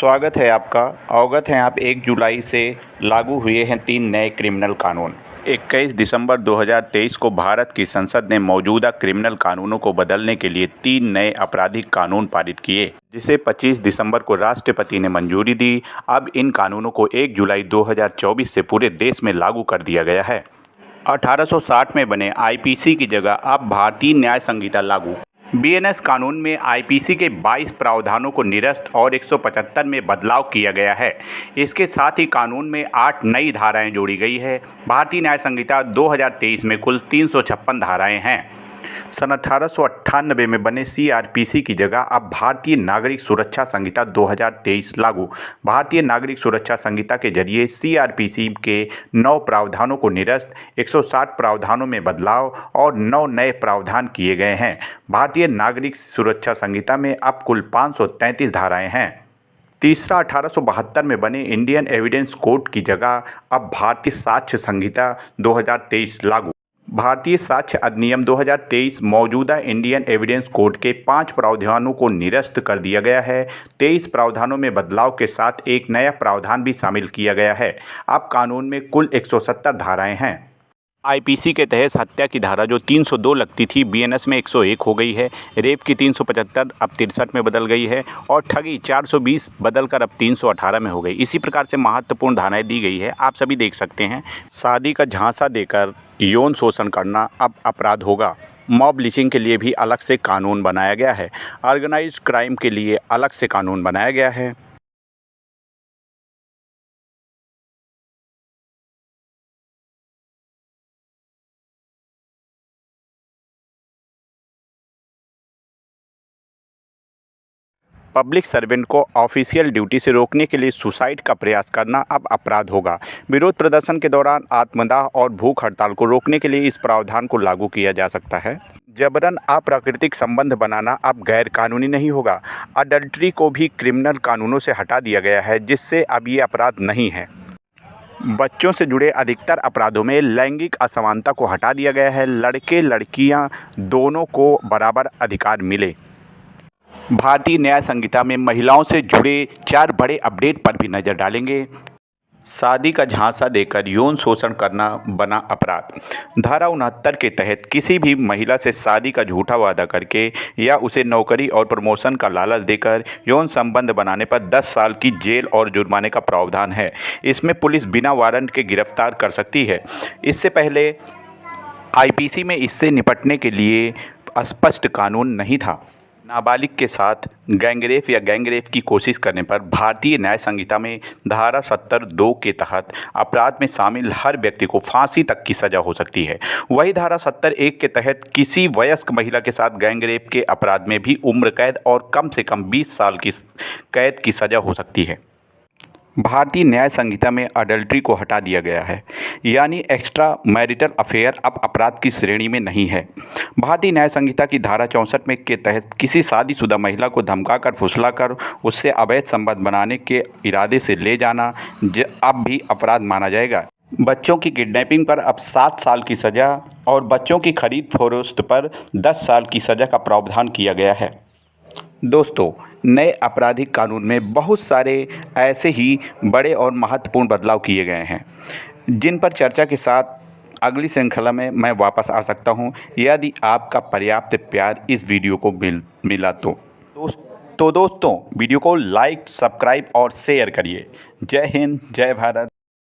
स्वागत है आपका। अवगत हैं आप 1 जुलाई से लागू हुए हैं 3 नए क्रिमिनल कानून। 21 दिसंबर 2023 को भारत की संसद ने मौजूदा क्रिमिनल कानूनों को बदलने के लिए 3 नए आपराधिक कानून पारित किए, जिसे 25 दिसंबर को राष्ट्रपति ने मंजूरी दी। अब इन कानूनों को 1 जुलाई 2024 से पूरे देश में लागू कर दिया गया है। 1860 में बने आईपीसी की जगह अब भारतीय न्याय संहिता लागू। बीएनएस कानून में आईपीसी के 22 प्रावधानों को निरस्त और 175 में बदलाव किया गया है। इसके साथ ही कानून में 8 नई धाराएं जोड़ी गई है। भारतीय न्याय संहिता 2023 में कुल 356 धाराएं हैं। सन 1898 में बने सीआरपीसी की जगह अब भारतीय नागरिक सुरक्षा संहिता 2023 लागू। भारतीय नागरिक सुरक्षा संहिता के जरिए सीआरपीसी के 9 प्रावधानों को निरस्त, 160 प्रावधानों में बदलाव और 9 नए प्रावधान किए गए हैं। भारतीय नागरिक सुरक्षा संहिता में अब कुल 533 धाराएं हैं। तीसरा, 1872 में बने इंडियन एविडेंस कोड की जगह अब भारतीय साक्ष्य संहिता 2023 लागू। भारतीय साक्ष्य अधिनियम 2023 मौजूदा इंडियन एविडेंस कोड के 5 प्रावधानों को निरस्त कर दिया गया है। 23 प्रावधानों में बदलाव के साथ एक नया प्रावधान भी शामिल किया गया है। अब कानून में कुल 170 धाराएं हैं। आईपीसी के तहत हत्या की धारा जो 302 लगती थी, बीएनएस में 101 हो गई है। रेप की 375 अब 63 में बदल गई है और ठगी 420 बदलकर अब 318 में हो गई। इसी प्रकार से महत्वपूर्ण धाराएं दी गई है, आप सभी देख सकते हैं। शादी का झांसा देकर यौन शोषण करना अब अपराध होगा। मॉब लिंचिंग के लिए भी अलग से कानून बनाया गया है। ऑर्गेनाइज्ड क्राइम के लिए अलग से कानून बनाया गया है। पब्लिक सर्वेंट को ऑफिशियल ड्यूटी से रोकने के लिए सुसाइड का प्रयास करना अब अपराध होगा। विरोध प्रदर्शन के दौरान आत्मदाह और भूख हड़ताल को रोकने के लिए इस प्रावधान को लागू किया जा सकता है। जबरन अप्राकृतिक संबंध बनाना अब गैर कानूनी नहीं होगा। अडल्ट्री को भी क्रिमिनल कानूनों से हटा दिया गया है, जिससे अब ये अपराध नहीं है। बच्चों से जुड़े अधिकतर अपराधों में लैंगिक असमानता को हटा दिया गया है। लड़के लड़कियां दोनों को बराबर अधिकार मिले। भारतीय न्याय संहिता में महिलाओं से जुड़े 4 बड़े अपडेट पर भी नज़र डालेंगे। शादी का झांसा देकर यौन शोषण करना बना अपराध। धारा 69 के तहत किसी भी महिला से शादी का झूठा वादा करके या उसे नौकरी और प्रमोशन का लालच देकर यौन संबंध बनाने पर 10 साल की जेल और जुर्माने का प्रावधान है। इसमें पुलिस बिना वारंट के गिरफ्तार कर सकती है। इससे पहले आईपीसी में इससे निपटने के लिए स्पष्ट कानून नहीं था। नाबालिग के साथ गैंगरेप या गैंगरेप की कोशिश करने पर भारतीय न्याय संहिता में धारा 70(2) के तहत अपराध में शामिल हर व्यक्ति को फांसी तक की सज़ा हो सकती है। वही धारा 70(1) के तहत किसी वयस्क महिला के साथ गैंगरेप के अपराध में भी उम्र कैद और कम से कम 20 साल की कैद की सज़ा हो सकती है। भारतीय न्याय संहिता में अडल्ट्री को हटा दिया गया है, यानी एक्स्ट्रा मैरिटल अफेयर अब अपराध की श्रेणी में नहीं है। भारतीय न्याय संहिता की धारा 64 में के तहत किसी शादीशुदा महिला को धमकाकर फुसलाकर उससे अवैध संबंध बनाने के इरादे से ले जाना अब भी अपराध माना जाएगा। बच्चों की किडनैपिंग पर अब 7 साल की सज़ा और बच्चों की खरीद फरोख्त पर 10 साल की सज़ा का प्रावधान किया गया है। दोस्तों, नए आपराधिक कानून में बहुत सारे ऐसे ही बड़े और महत्वपूर्ण बदलाव किए गए हैं, जिन पर चर्चा के साथ अगली श्रृंखला में मैं वापस आ सकता हूं, यदि आपका पर्याप्त प्यार इस वीडियो को मिला तो। दोस्तों, वीडियो को लाइक, सब्सक्राइब और शेयर करिए। जय हिंद, जय भारत।